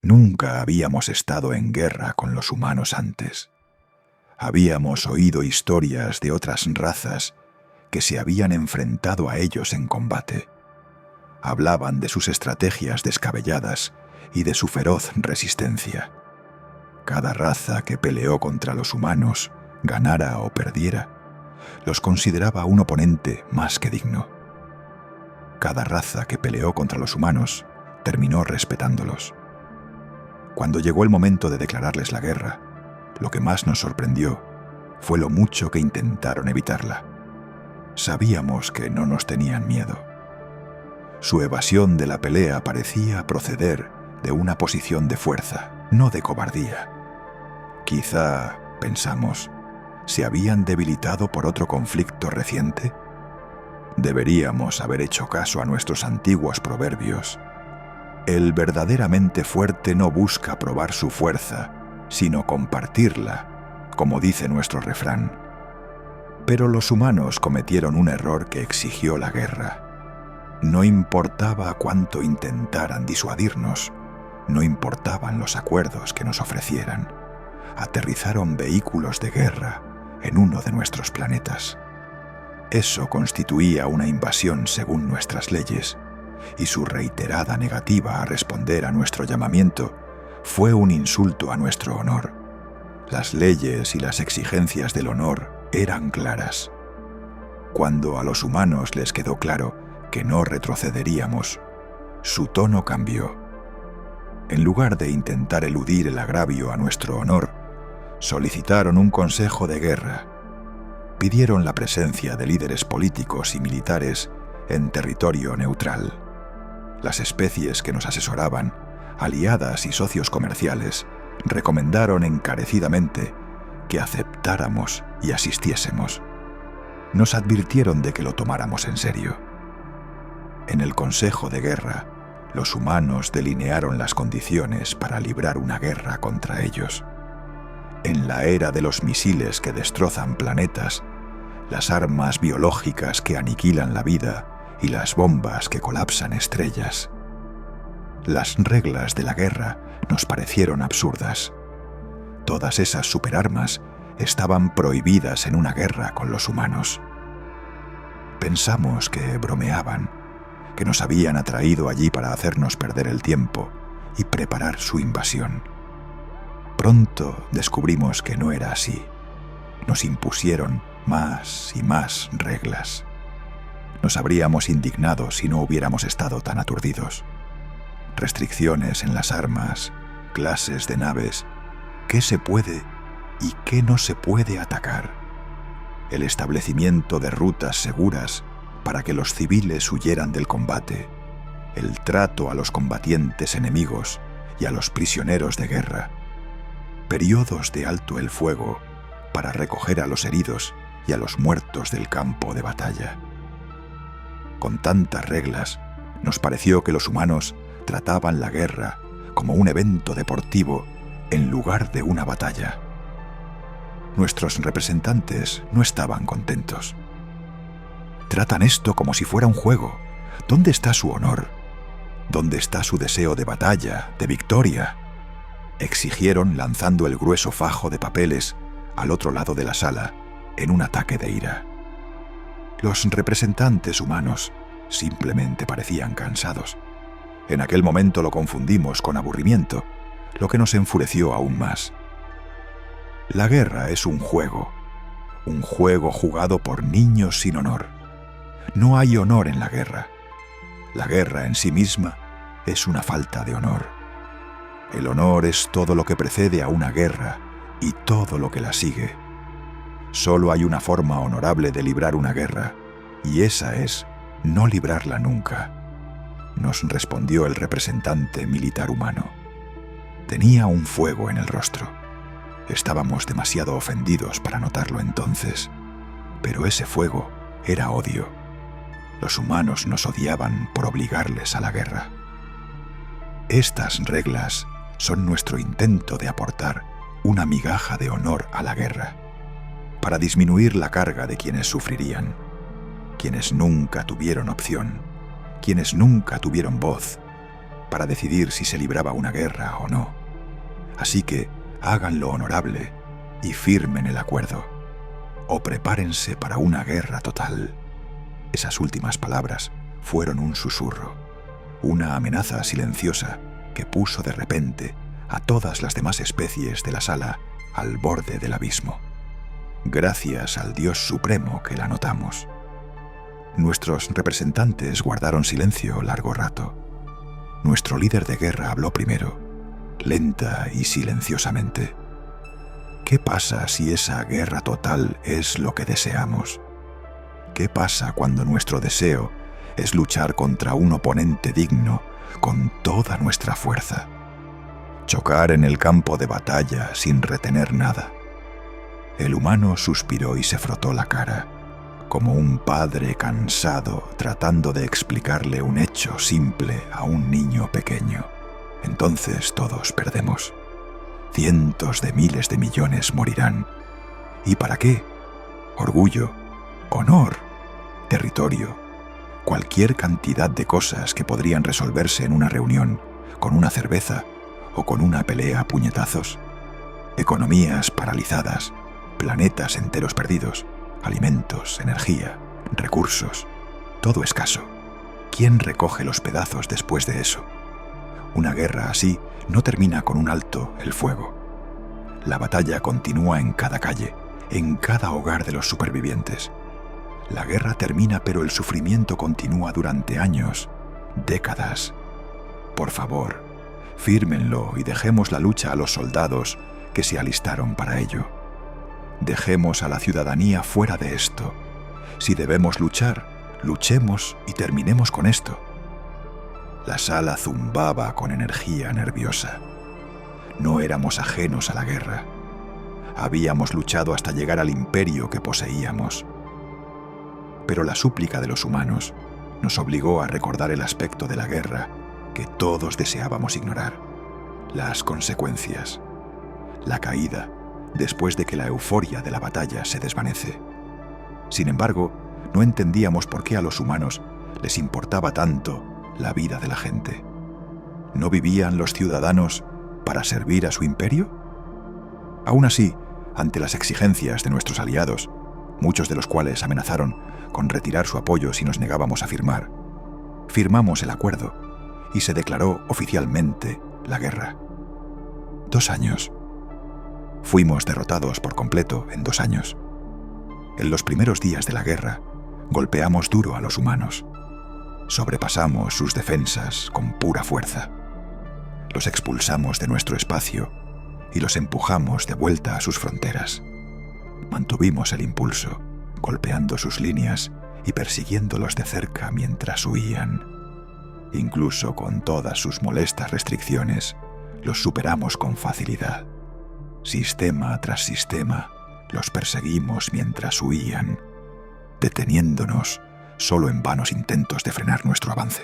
Nunca habíamos estado en guerra con los humanos antes. Habíamos oído historias de otras razas que se habían enfrentado a ellos en combate. Hablaban de sus estrategias descabelladas y de su feroz resistencia. Cada raza que peleó contra los humanos, ganara o perdiera, los consideraba un oponente más que digno. Cada raza que peleó contra los humanos terminó respetándolos. Cuando llegó el momento de declararles la guerra, lo que más nos sorprendió fue lo mucho que intentaron evitarla. Sabíamos que no nos tenían miedo. Su evasión de la pelea parecía proceder de una posición de fuerza, no de cobardía. Quizá, pensamos, ¿se habían debilitado por otro conflicto reciente? Deberíamos haber hecho caso a nuestros antiguos proverbios. El verdaderamente fuerte no busca probar su fuerza, sino compartirla, como dice nuestro refrán. Pero los humanos cometieron un error que exigió la guerra. No importaba cuánto intentaran disuadirnos, no importaban los acuerdos que nos ofrecieran. Aterrizaron vehículos de guerra en uno de nuestros planetas. Eso constituía una invasión según nuestras leyes, y su reiterada negativa a responder a nuestro llamamiento fue un insulto a nuestro honor. Las leyes y las exigencias del honor eran claras. Cuando a los humanos les quedó claro que no retrocederíamos, su tono cambió. En lugar de intentar eludir el agravio a nuestro honor, solicitaron un consejo de guerra. Pidieron la presencia de líderes políticos y militares en territorio neutral. Las especies que nos asesoraban, aliadas y socios comerciales, recomendaron encarecidamente que aceptáramos y asistiésemos. Nos advirtieron de que lo tomáramos en serio. En el Consejo de Guerra, los humanos delinearon las condiciones para librar una guerra contra ellos. En la era de los misiles que destrozan planetas, las armas biológicas que aniquilan la vida y las bombas que colapsan estrellas. Las reglas de la guerra nos parecieron absurdas. Todas esas superarmas estaban prohibidas en una guerra con los humanos. Pensamos que bromeaban, que nos habían atraído allí para hacernos perder el tiempo y preparar su invasión. Pronto descubrimos que no era así. Nos impusieron más y más reglas. Nos habríamos indignado si no hubiéramos estado tan aturdidos. Restricciones en las armas, clases de naves, qué se puede y qué no se puede atacar. El establecimiento de rutas seguras para que los civiles huyeran del combate, el trato a los combatientes enemigos y a los prisioneros de guerra, periodos de alto el fuego para recoger a los heridos y a los muertos del campo de batalla. Con tantas reglas, nos pareció que los humanos trataban la guerra como un evento deportivo en lugar de una batalla. Nuestros representantes no estaban contentos. Tratan esto como si fuera un juego. ¿Dónde está su honor? ¿Dónde está su deseo de batalla, de victoria? Exigieron lanzando el grueso fajo de papeles al otro lado de la sala en un ataque de ira. Los representantes humanos simplemente parecían cansados. En aquel momento lo confundimos con aburrimiento, lo que nos enfureció aún más. La guerra es un juego jugado por niños sin honor. No hay honor en la guerra. La guerra en sí misma es una falta de honor. El honor es todo lo que precede a una guerra y todo lo que la sigue. Solo hay una forma honorable de librar una guerra, y esa es no librarla nunca, nos respondió el representante militar humano. Tenía un fuego en el rostro. Estábamos demasiado ofendidos para notarlo entonces, pero ese fuego era odio. Los humanos nos odiaban por obligarles a la guerra. Estas reglas son nuestro intento de aportar una migaja de honor a la guerra, para disminuir la carga de quienes sufrirían, quienes nunca tuvieron opción, quienes nunca tuvieron voz, para decidir si se libraba una guerra o no. Así que hagan lo honorable y firmen el acuerdo, o prepárense para una guerra total. Esas últimas palabras fueron un susurro, una amenaza silenciosa que puso de repente a todas las demás especies de la sala al borde del abismo. Gracias al Dios Supremo que la notamos. Nuestros representantes guardaron silencio largo rato. Nuestro líder de guerra habló primero, lenta y silenciosamente. ¿Qué pasa si esa guerra total es lo que deseamos? ¿Qué pasa cuando nuestro deseo es luchar contra un oponente digno con toda nuestra fuerza? Chocar en el campo de batalla sin retener nada. El humano suspiró y se frotó la cara, como un padre cansado tratando de explicarle un hecho simple a un niño pequeño. Entonces todos perdemos. Cientos de miles de millones morirán. ¿Y para qué? Orgullo, honor, territorio, cualquier cantidad de cosas que podrían resolverse en una reunión, con una cerveza o con una pelea a puñetazos. Economías paralizadas, planetas enteros perdidos, alimentos, energía, recursos, todo escaso. ¿Quién recoge los pedazos después de eso? Una guerra así no termina con un alto el fuego. La batalla continúa en cada calle, en cada hogar de los supervivientes. La guerra termina, pero el sufrimiento continúa durante años, décadas. Por favor, fírmenlo y dejemos la lucha a los soldados que se alistaron para ello. Dejemos a la ciudadanía fuera de esto. Si debemos luchar, luchemos y terminemos con esto. La sala zumbaba con energía nerviosa. No éramos ajenos a la guerra. Habíamos luchado hasta llegar al imperio que poseíamos. Pero la súplica de los humanos nos obligó a recordar el aspecto de la guerra que todos deseábamos ignorar: las consecuencias, la caída después de que la euforia de la batalla se desvanece. Sin embargo, no entendíamos por qué a los humanos les importaba tanto la vida de la gente. ¿No vivían los ciudadanos para servir a su imperio? Aún así, ante las exigencias de nuestros aliados, muchos de los cuales amenazaron con retirar su apoyo si nos negábamos a firmar, firmamos el acuerdo y se declaró oficialmente la guerra. 2 años. Fuimos derrotados por completo en 2 años. En los primeros días de la guerra, golpeamos duro a los humanos. Sobrepasamos sus defensas con pura fuerza. Los expulsamos de nuestro espacio y los empujamos de vuelta a sus fronteras. Mantuvimos el impulso, golpeando sus líneas y persiguiéndolos de cerca mientras huían. Incluso con todas sus molestas restricciones, los superamos con facilidad. Sistema tras sistema, los perseguimos mientras huían, deteniéndonos solo en vanos intentos de frenar nuestro avance.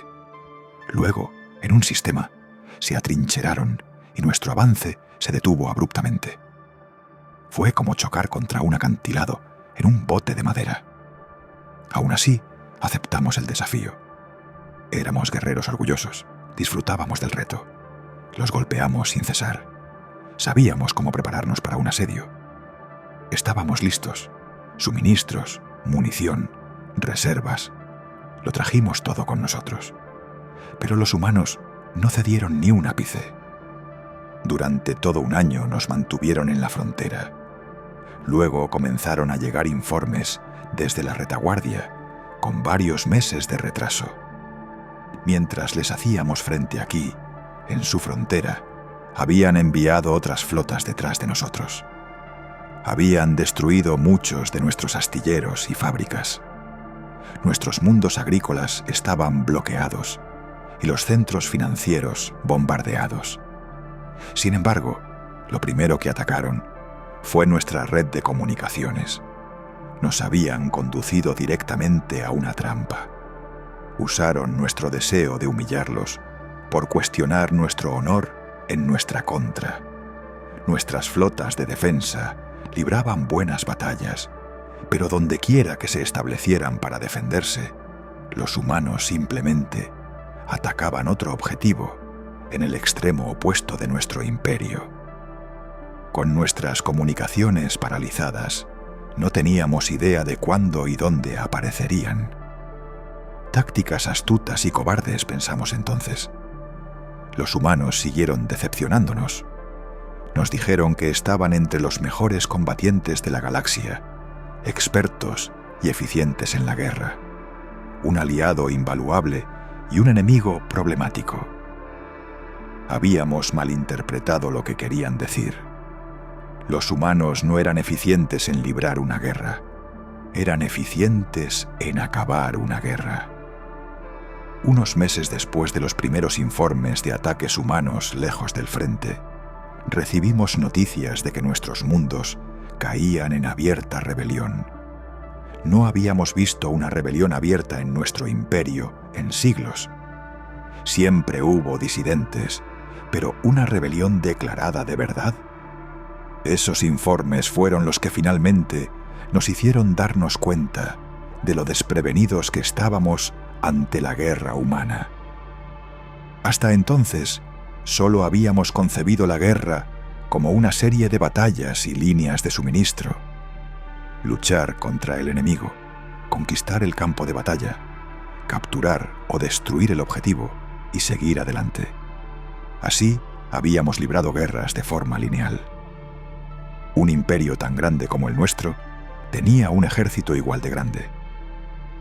Luego, en un sistema, se atrincheraron y nuestro avance se detuvo abruptamente. Fue como chocar contra un acantilado en un bote de madera. Aún así, aceptamos el desafío. Éramos guerreros orgullosos, disfrutábamos del reto. Los golpeamos sin cesar. Sabíamos cómo prepararnos para un asedio. Estábamos listos. Suministros, munición, reservas. Lo trajimos todo con nosotros. Pero los humanos no cedieron ni un ápice. Durante todo un año nos mantuvieron en la frontera. Luego comenzaron a llegar informes desde la retaguardia, con varios meses de retraso. Mientras les hacíamos frente aquí, en su frontera, habían enviado otras flotas detrás de nosotros. Habían destruido muchos de nuestros astilleros y fábricas. Nuestros mundos agrícolas estaban bloqueados y los centros financieros bombardeados. Sin embargo, lo primero que atacaron fue nuestra red de comunicaciones. Nos habían conducido directamente a una trampa. Usaron nuestro deseo de humillarlos por cuestionar nuestro honor en nuestra contra. Nuestras flotas de defensa libraban buenas batallas, pero dondequiera que se establecieran para defenderse, los humanos simplemente atacaban otro objetivo en el extremo opuesto de nuestro imperio. Con nuestras comunicaciones paralizadas, no teníamos idea de cuándo y dónde aparecerían. Tácticas astutas y cobardes, pensamos entonces. Los humanos siguieron decepcionándonos. Nos dijeron que estaban entre los mejores combatientes de la galaxia, expertos y eficientes en la guerra, un aliado invaluable y un enemigo problemático. Habíamos malinterpretado lo que querían decir. Los humanos no eran eficientes en librar una guerra, eran eficientes en acabar una guerra. Unos meses después de los primeros informes de ataques humanos lejos del frente, recibimos noticias de que nuestros mundos caían en abierta rebelión. No habíamos visto una rebelión abierta en nuestro imperio en siglos. Siempre hubo disidentes, pero ¿una rebelión declarada de verdad? Esos informes fueron los que finalmente nos hicieron darnos cuenta de lo desprevenidos que estábamos ante la guerra humana. Hasta entonces, solo habíamos concebido la guerra como una serie de batallas y líneas de suministro. Luchar contra el enemigo, conquistar el campo de batalla, capturar o destruir el objetivo y seguir adelante. Así habíamos librado guerras de forma lineal. Un imperio tan grande como el nuestro tenía un ejército igual de grande.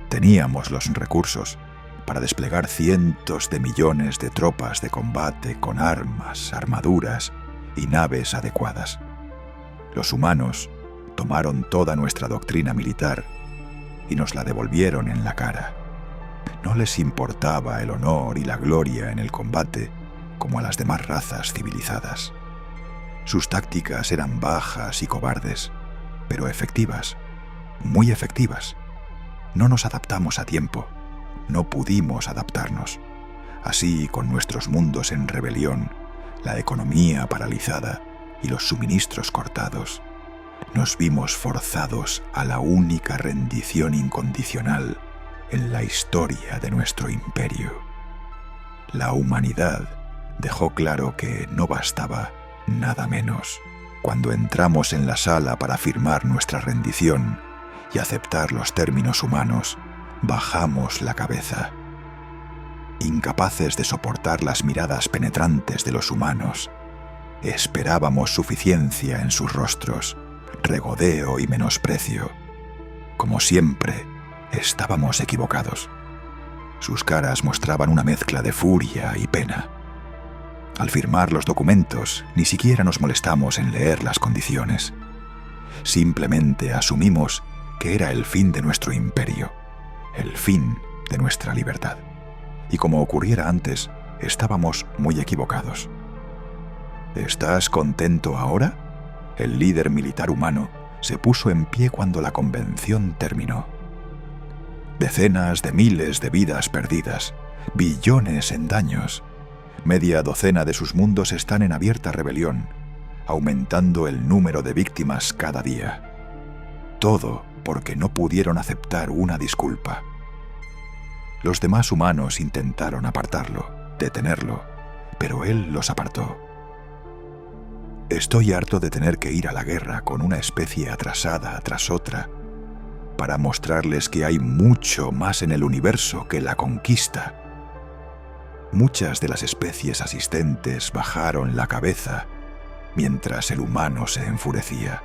Teníamos los recursos para desplegar cientos de millones de tropas de combate con armas, armaduras y naves adecuadas. Los humanos tomaron toda nuestra doctrina militar y nos la devolvieron en la cara. No les importaba el honor y la gloria en el combate como a las demás razas civilizadas. Sus tácticas eran bajas y cobardes, pero efectivas, muy efectivas. No nos adaptamos a tiempo, no pudimos adaptarnos. Así, con nuestros mundos en rebelión, la economía paralizada y los suministros cortados, nos vimos forzados a la única rendición incondicional en la historia de nuestro imperio. La humanidad dejó claro que no bastaba nada menos. Cuando entramos en la sala para firmar nuestra rendición y aceptar los términos humanos, bajamos la cabeza. Incapaces de soportar las miradas penetrantes de los humanos, esperábamos suficiencia en sus rostros, regodeo y menosprecio. Como siempre, estábamos equivocados. Sus caras mostraban una mezcla de furia y pena. Al firmar los documentos, ni siquiera nos molestamos en leer las condiciones. Simplemente asumimos que era el fin de nuestro imperio, el fin de nuestra libertad. Y como ocurriera antes, estábamos muy equivocados. ¿Estás contento ahora? El líder militar humano se puso en pie cuando la convención terminó. Decenas de miles de vidas perdidas, billones en daños. Media docena de sus mundos están en abierta rebelión, aumentando el número de víctimas cada día. Todo porque no pudieron aceptar una disculpa. Los demás humanos intentaron apartarlo, detenerlo, pero él los apartó. Estoy harto de tener que ir a la guerra con una especie atrasada tras otra para mostrarles que hay mucho más en el universo que la conquista. Muchas de las especies asistentes bajaron la cabeza mientras el humano se enfurecía.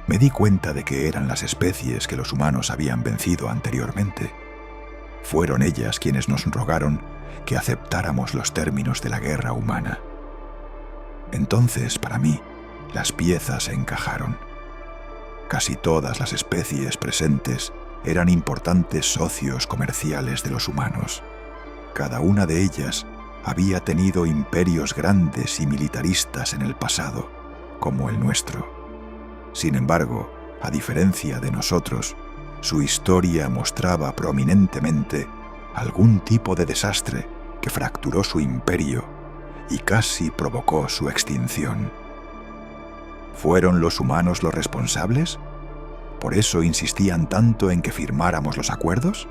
Me di cuenta de que eran las especies que los humanos habían vencido anteriormente. Fueron ellas quienes nos rogaron que aceptáramos los términos de la guerra humana. Entonces, para mí, las piezas encajaron. Casi todas las especies presentes eran importantes socios comerciales de los humanos. Cada una de ellas había tenido imperios grandes y militaristas en el pasado, como el nuestro. Sin embargo, a diferencia de nosotros, su historia mostraba prominentemente algún tipo de desastre que fracturó su imperio y casi provocó su extinción. ¿Fueron los humanos los responsables? ¿Por eso insistían tanto en que firmáramos los acuerdos?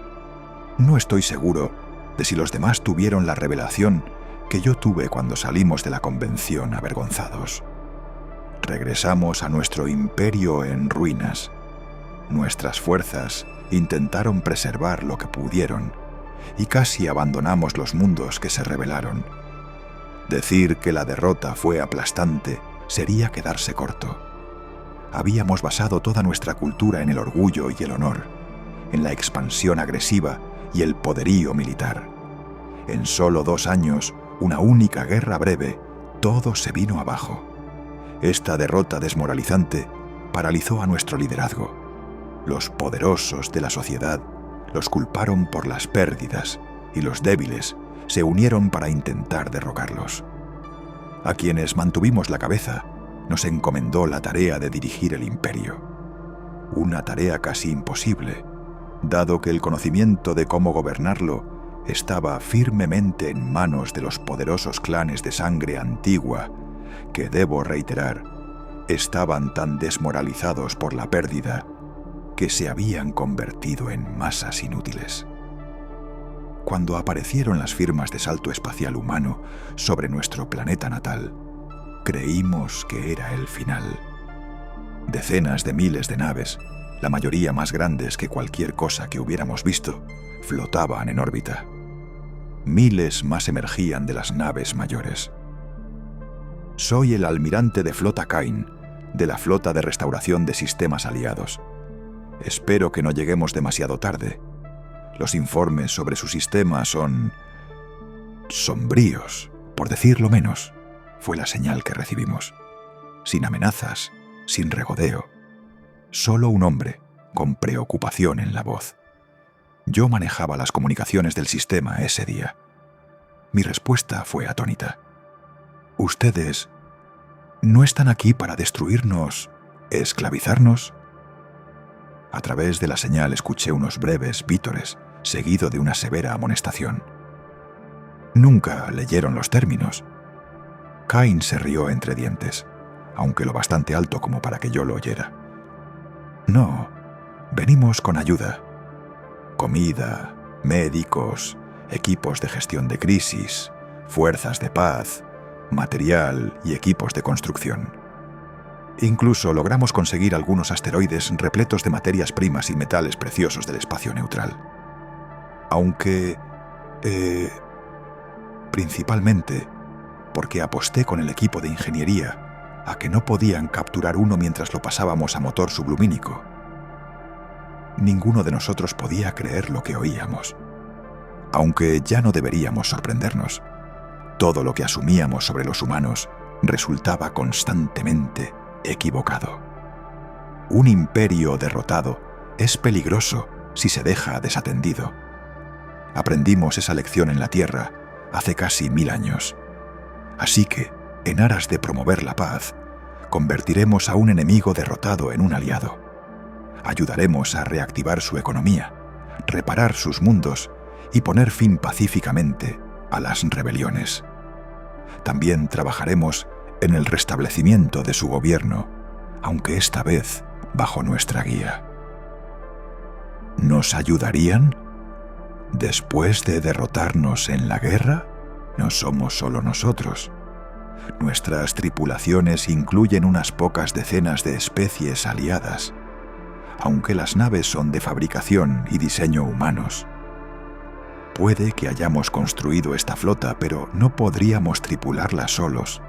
No estoy seguro de si los demás tuvieron la revelación que yo tuve cuando salimos de la convención avergonzados. Regresamos a nuestro imperio en ruinas. Nuestras fuerzas intentaron preservar lo que pudieron y casi abandonamos los mundos que se rebelaron. Decir que la derrota fue aplastante sería quedarse corto. Habíamos basado toda nuestra cultura en el orgullo y el honor, en la expansión agresiva y el poderío militar. En solo 2 años, una única guerra breve, todo se vino abajo. Esta derrota desmoralizante paralizó a nuestro liderazgo. Los poderosos de la sociedad los culparon por las pérdidas y los débiles se unieron para intentar derrocarlos. A quienes mantuvimos la cabeza, nos encomendó la tarea de dirigir el imperio. Una tarea casi imposible, dado que el conocimiento de cómo gobernarlo estaba firmemente en manos de los poderosos clanes de sangre antigua que, debo reiterar, estaban tan desmoralizados por la pérdida que se habían convertido en masas inútiles. Cuando aparecieron las firmas de salto espacial humano sobre nuestro planeta natal, creímos que era el final. Decenas de miles de naves, la mayoría más grandes que cualquier cosa que hubiéramos visto, flotaban en órbita. Miles más emergían de las naves mayores. Soy el almirante de flota Kain, de la flota de restauración de sistemas aliados. Espero que no lleguemos demasiado tarde. Los informes sobre su sistema son sombríos, por decirlo menos. Fue la señal que recibimos. Sin amenazas, sin regodeo. Solo un hombre, con preocupación en la voz. Yo manejaba las comunicaciones del sistema ese día. Mi respuesta fue atónita. ¿Ustedes no están aquí para destruirnos, esclavizarnos? A través de la señal escuché unos breves vítores, seguido de una severa amonestación. Nunca leyeron los términos. Kain se rió entre dientes, aunque lo bastante alto como para que yo lo oyera. No, venimos con ayuda. Comida, médicos, equipos de gestión de crisis, fuerzas de paz, material y equipos de construcción. Incluso logramos conseguir algunos asteroides repletos de materias primas y metales preciosos del espacio neutral. Aunque, principalmente porque aposté con el equipo de ingeniería a que no podían capturar uno mientras lo pasábamos a motor sublumínico. Ninguno de nosotros podía creer lo que oíamos. Aunque ya no deberíamos sorprendernos. Todo lo que asumíamos sobre los humanos resultaba constantemente equivocado. Un imperio derrotado es peligroso si se deja desatendido. Aprendimos esa lección en la Tierra hace casi 1000 años. Así que, en aras de promover la paz, convertiremos a un enemigo derrotado en un aliado. Ayudaremos a reactivar su economía, reparar sus mundos y poner fin pacíficamente a las rebeliones. También trabajaremos en el restablecimiento de su gobierno, aunque esta vez bajo nuestra guía. ¿Nos ayudarían? Después de derrotarnos en la guerra, no somos solo nosotros. Nuestras tripulaciones incluyen unas pocas decenas de especies aliadas, aunque las naves son de fabricación y diseño humanos. Puede que hayamos construido esta flota, pero no podríamos tripularla solos.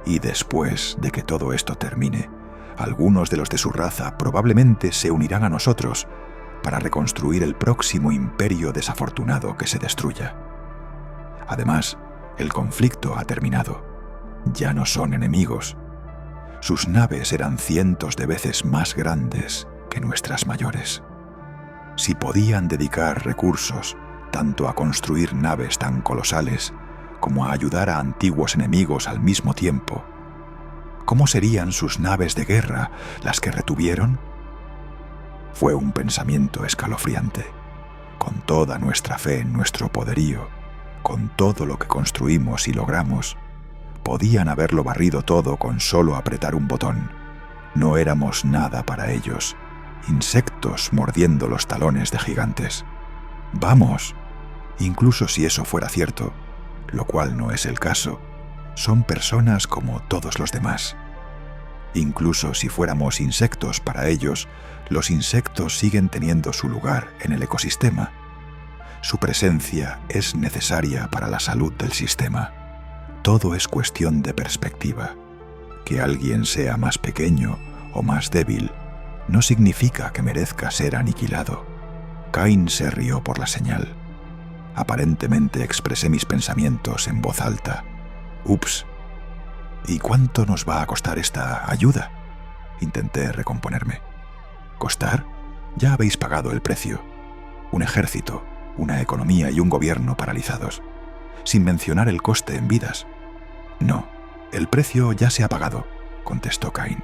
Y después de que todo esto termine, algunos de los de su raza probablemente se unirán a nosotros para reconstruir el próximo imperio desafortunado que se destruya. Además, el conflicto ha terminado. Ya no son enemigos. Sus naves eran cientos de veces más grandes que nuestras mayores. Si podían dedicar recursos tanto a construir naves tan colosales como a ayudar a antiguos enemigos al mismo tiempo, ¿cómo serían sus naves de guerra las que retuvieron? Fue un pensamiento escalofriante. Con toda nuestra fe en nuestro poderío, con todo lo que construimos y logramos, podían haberlo barrido todo con solo apretar un botón. No éramos nada para ellos, insectos mordiendo los talones de gigantes. Vamos, incluso si eso fuera cierto, lo cual no es el caso. Son personas como todos los demás. Incluso si fuéramos insectos para ellos, los insectos siguen teniendo su lugar en el ecosistema. Su presencia es necesaria para la salud del sistema. Todo es cuestión de perspectiva. Que alguien sea más pequeño o más débil no significa que merezca ser aniquilado. Cain se rió por la señal. Aparentemente expresé mis pensamientos en voz alta. Ups. ¿Y cuánto nos va a costar esta ayuda? Intenté recomponerme. ¿Costar? Ya habéis pagado el precio. Un ejército, una economía y un gobierno paralizados. Sin mencionar el coste en vidas. No, el precio ya se ha pagado, contestó Cain.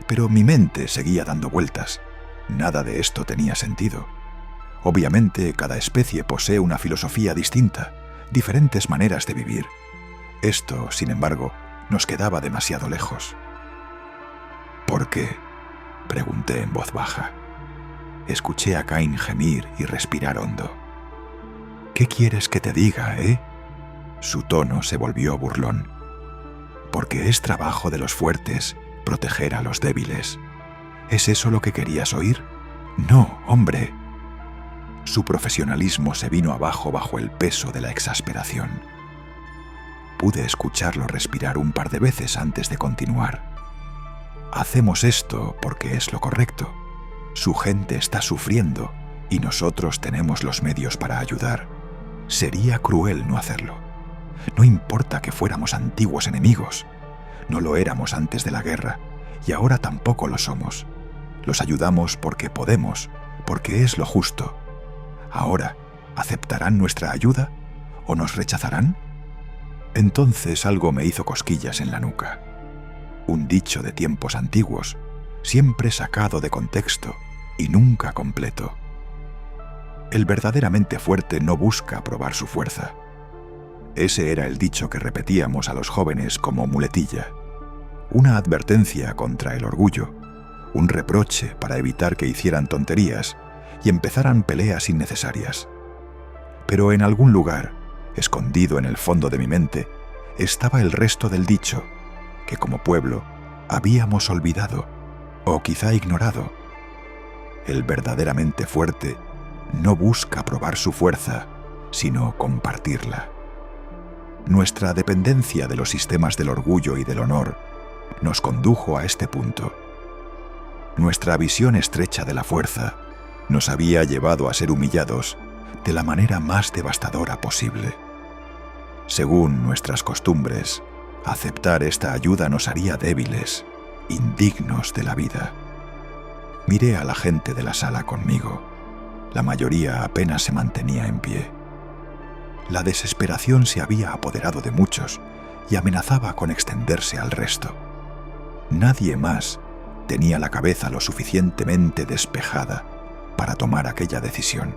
Pero mi mente seguía dando vueltas. Nada de esto tenía sentido. Obviamente, cada especie posee una filosofía distinta, diferentes maneras de vivir. Esto, sin embargo, nos quedaba demasiado lejos. ¿Por qué?, pregunté en voz baja. Escuché a Cain gemir y respirar hondo. ¿Qué quieres que te diga, eh? Su tono se volvió burlón. Porque es trabajo de los fuertes proteger a los débiles. ¿Es eso lo que querías oír? No, hombre. Su profesionalismo se vino abajo bajo el peso de la exasperación. Pude escucharlo respirar un par de veces antes de continuar. Hacemos esto porque es lo correcto. Su gente está sufriendo y nosotros tenemos los medios para ayudar. Sería cruel no hacerlo. No importa que fuéramos antiguos enemigos. No lo éramos antes de la guerra y ahora tampoco lo somos. Los ayudamos porque podemos, porque es lo justo. Ahora, ¿aceptarán nuestra ayuda o nos rechazarán? Entonces algo me hizo cosquillas en la nuca. Un dicho de tiempos antiguos, siempre sacado de contexto y nunca completo. El verdaderamente fuerte no busca probar su fuerza. Ese era el dicho que repetíamos a los jóvenes como muletilla. Una advertencia contra el orgullo, un reproche para evitar que hicieran tonterías y empezaran peleas innecesarias. Pero en algún lugar, escondido en el fondo de mi mente, estaba el resto del dicho, que como pueblo habíamos olvidado o quizá ignorado. El verdaderamente fuerte no busca probar su fuerza, sino compartirla. Nuestra dependencia de los sistemas del orgullo y del honor nos condujo a este punto. Nuestra visión estrecha de la fuerza nos había llevado a ser humillados de la manera más devastadora posible. Según nuestras costumbres, aceptar esta ayuda nos haría débiles, indignos de la vida. Miré a la gente de la sala conmigo. La mayoría apenas se mantenía en pie. La desesperación se había apoderado de muchos y amenazaba con extenderse al resto. Nadie más tenía la cabeza lo suficientemente despejada para tomar aquella decisión.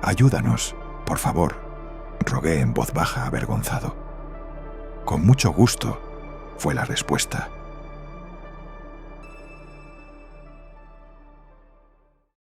«Ayúdanos, por favor», rogué en voz baja avergonzado. «Con mucho gusto», fue la respuesta.